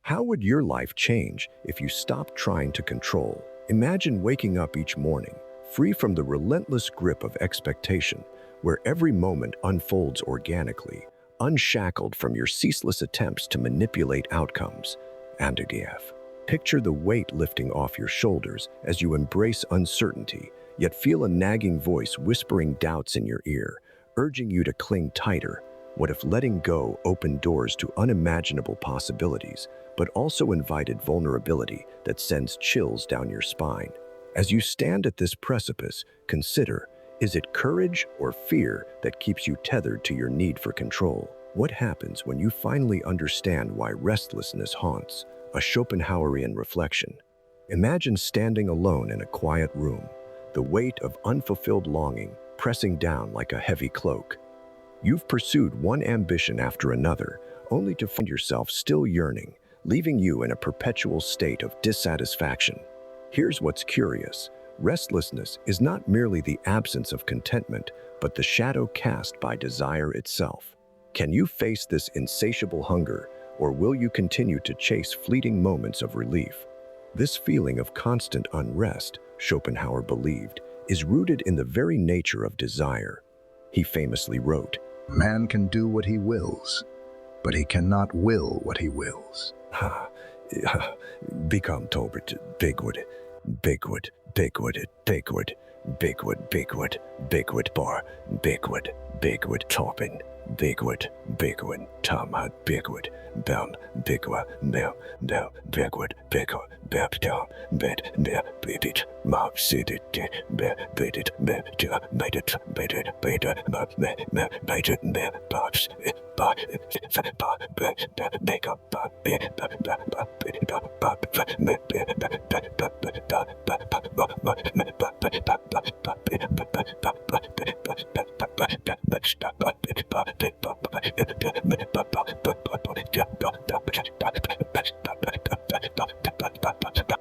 How would your life change if you stopped trying to control? Imagine waking up each morning, free from the relentless grip of expectation, where every moment unfolds organically, unshackled from your ceaseless attempts to manipulate outcomes. And again, picture the weight lifting off your shoulders as you embrace uncertainty, yet feel a nagging voice whispering doubts in your ear, urging you to cling tighter. What if letting go opened doors to unimaginable possibilities, but also invited vulnerability that sends chills down your spine? As you stand at this precipice, consider, is it courage or fear that keeps you tethered to your need for control? What happens when you finally understand why restlessness haunts? A Schopenhauerian reflection. Imagine standing alone in a quiet room, the weight of unfulfilled longing pressing down like a heavy cloak. You've pursued one ambition after another, only to find yourself still yearning, leaving you in a perpetual state of dissatisfaction. Here's what's curious. Restlessness is not merely the absence of contentment, but the shadow cast by desire itself. Can you face this insatiable hunger, or will you continue to chase fleeting moments of relief? This feeling of constant unrest, Schopenhauer believed, is rooted in the very nature of desire. He famously wrote, "Man can do what he wills, but he cannot will what he wills." Become Tolbert, Bigwood, Bigwood, Bigwood, Bigwood, Bigwood, Bigwood, Bigwood Bar, Bigwood, Bigwood Toppin, Bigwood, Bigwood, Tomad, Bigwood, Bam, Bigwa, Bam, Bam, Bigwood, Bigwa, Baptom, Bed, Bear, Bidit, Mob, Sidit, Bear, Bidit, Bear, Bidit, Bidit, Bidit, Mob, Bidit, Bear, Bobs, Bob, Make up, Bob,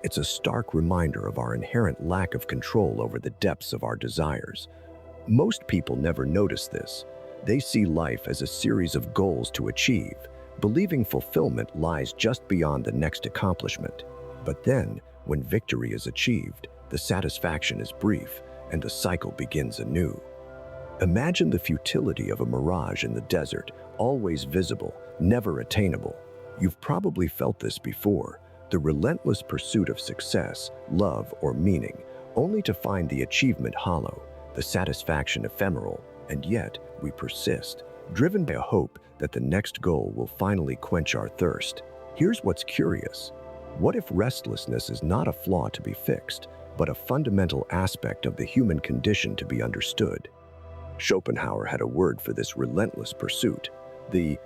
It's a stark reminder of our inherent lack of control over the depths of our desires. Most people never notice this. They see life as a series of goals to achieve, believing fulfillment lies just beyond the next accomplishment. But then, when victory is achieved, the satisfaction is brief, and the cycle begins anew. Imagine the futility of a mirage in the desert, always visible, never attainable. You've probably felt this before, the relentless pursuit of success, love, or meaning, only to find the achievement hollow, the satisfaction ephemeral, and yet we persist, driven by a hope that the next goal will finally quench our thirst. Here's what's curious. What if restlessness is not a flaw to be fixed, but a fundamental aspect of the human condition to be understood? Schopenhauer had a word for this relentless pursuit, the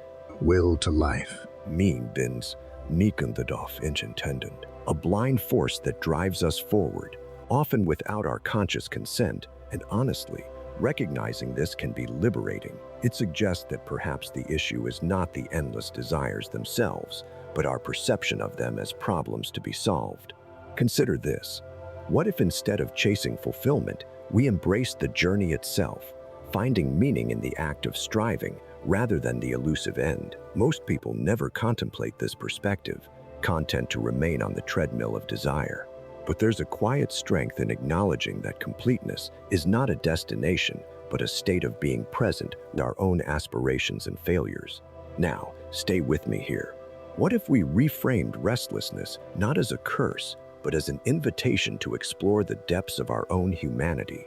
will to life. Mean bins, Mikundadov intended, a blind force that drives us forward, often without our conscious consent, and honestly, recognizing this can be liberating. It suggests that perhaps the issue is not the endless desires themselves, but our perception of them as problems to be solved. Consider this. What if instead of chasing fulfillment, we embraced the journey itself, finding meaning in the act of striving rather than the elusive end? Most people never contemplate this perspective, content to remain on the treadmill of desire. But there's a quiet strength in acknowledging that completeness is not a destination, but a state of being present with our own aspirations and failures. Now, stay with me here. What if we reframed restlessness not as a curse, but as an invitation to explore the depths of our own humanity?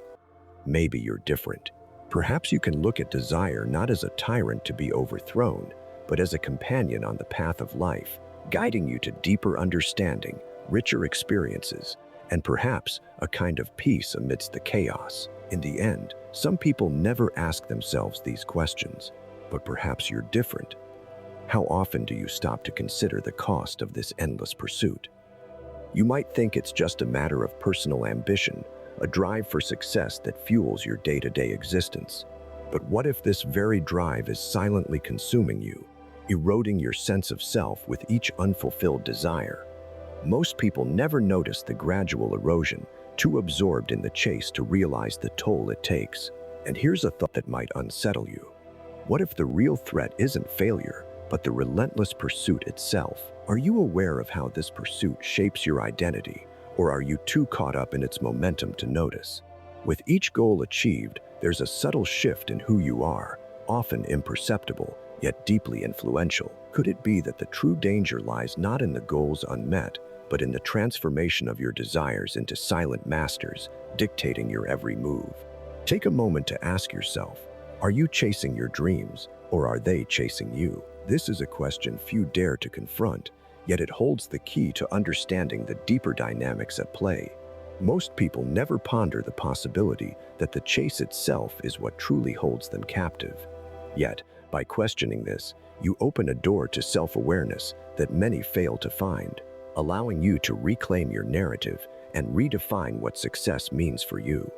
Maybe you're different. Perhaps you can look at desire not as a tyrant to be overthrown, but as a companion on the path of life, guiding you to deeper understanding, richer experiences, and perhaps a kind of peace amidst the chaos. In the end, some people never ask themselves these questions, but perhaps you're different. How often do you stop to consider the cost of this endless pursuit? You might think it's just a matter of personal ambition, a drive for success that fuels your day-to-day existence. But what if this very drive is silently consuming you, eroding your sense of self with each unfulfilled desire? Most people never notice the gradual erosion, too absorbed in the chase to realize the toll it takes. And here's a thought that might unsettle you. What if the real threat isn't failure, but the relentless pursuit itself? Are you aware of how this pursuit shapes your identity, or are you too caught up in its momentum to notice? With each goal achieved, there's a subtle shift in who you are, often imperceptible, yet deeply influential. Could it be that the true danger lies not in the goals unmet, but in the transformation of your desires into silent masters, dictating your every move? Take a moment to ask yourself, are you chasing your dreams, or are they chasing you? This is a question few dare to confront, yet it holds the key to understanding the deeper dynamics at play. Most people never ponder the possibility that the chase itself is what truly holds them captive. Yet, by questioning this, you open a door to self-awareness that many fail to find, allowing you to reclaim your narrative and redefine what success means for you.